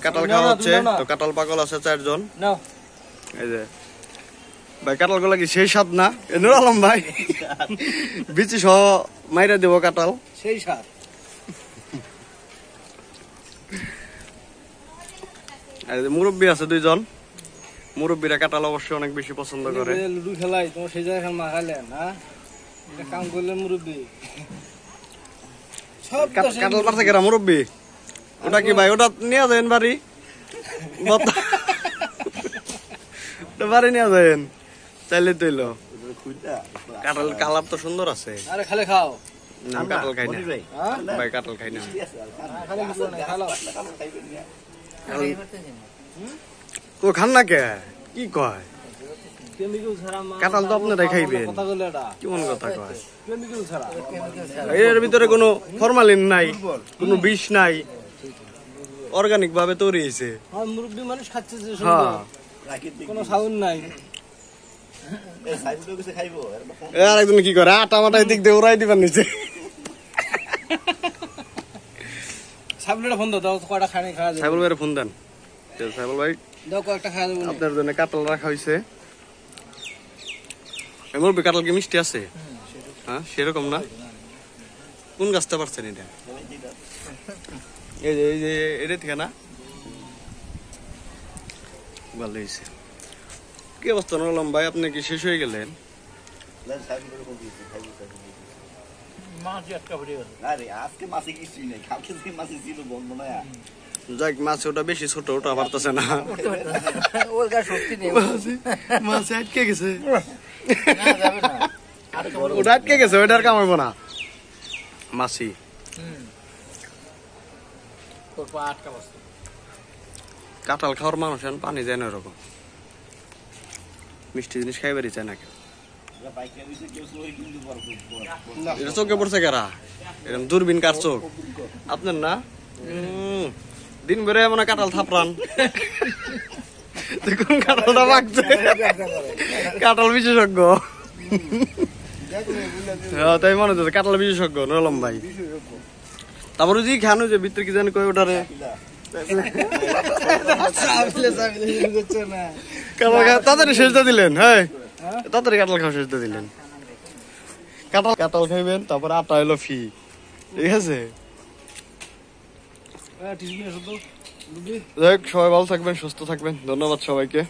কাঁঠাল খাওয়া হচ্ছে তো কাঁঠাল পাগল আছে 4 জন এই যে ভাই কাঁঠাল গুলা কি সেই স্বাদ না নুর আলম ভাই বিচি সহ মাইরা দেব কাঁঠাল সেই স্বাদ এই যে মুরব্বি আছে 2 জন মুরব্বিরা কাঁঠাল অবশ্যই অনেক বেশি পছন্দ করে লুডু খেলাই তোমার সেই জায়গায় মাখাইলেন হ্যাঁ এটা কাম করলেন মুরব্বি সব কাঁঠাল পারছে কেরা মুরব্বি ওটা কি ভাই ওটা নিয়ে যাবেন বাড়ি বাড়ি নিয়ে যাবেন চাইলে তৈল কাঁঠাল কালার তো সুন্দর আছে আরে খালে খাও না কাঁঠাল খাই না ভাই কাঁঠাল খাই না তো খান না কে কি কয় কাঁঠাল তো আপনারাই খাইবেন কেমন কথা কয় এর ভিতরে কোনো ফরমালিন নাই কোনো বিষ নাই অর্গানিক ভাবে তৈরি হয়েছে মুরব্বি মানুষ খাচ্ছে কোনো সাউন্ড নাই আর একজন কি করে আটা মাটা দিক দিয়ে উড়াই দিবার নিচে সাইবুলটা ফোন দাও কয়টা খানি খাওয়া যাবে সাইবুল ভাইয়ের ফোন দেন সাইবুল ভাই দাও কয়েকটা খাওয়া যাবে আপনার জন্য কাঁঠাল রাখা হয়েছে মুরব্বি কাঁঠাল কি মিষ্টি আছে হ্যাঁ সেরকম না কোন গাছটা পারছেন এটা এই যে এটা থেকে না ভালো হয়েছে কি অবস্থা নরলাম ভাই আপনি কি শেষ হয়ে গেলেন যাক মাছ ওটা বেশি ছোট ওটা পারতেছে না মাছ আটকে গেছে ওটা আটকে গেছে ওইটার কাম হইব না মাছি কাঁঠাল খাওয়ার মানুষ পানি যায় না ওরকম মিষ্টি জিনিস খাইবারই চায় না কেউ এটা চোখে পড়ছে কারা এরকম দূরবীন কার চোখ আপনার না দিন বেড়ে মনে কাঁঠাল থাপড়ান দেখুন কাঁঠালটা পাকছে কাঁঠাল বিশেষজ্ঞ তাই মনে হচ্ছে কাঁঠাল বিশেষজ্ঞ নরলম ভাই তারপরে যদি খানো যে ভিতরে কি জানি কই ওটারে তাড়াতাড়ি শেষটা দিলেন হ্যাঁ তাড়াতাড়ি কাঁঠাল খাওয়া শেষটা দিলেন কাঁঠাল খাইবেন তারপরে আটা হলো ফি ঠিক আছে সবাই ভালো থাকবেন সুস্থ থাকবেন ধন্যবাদ সবাইকে।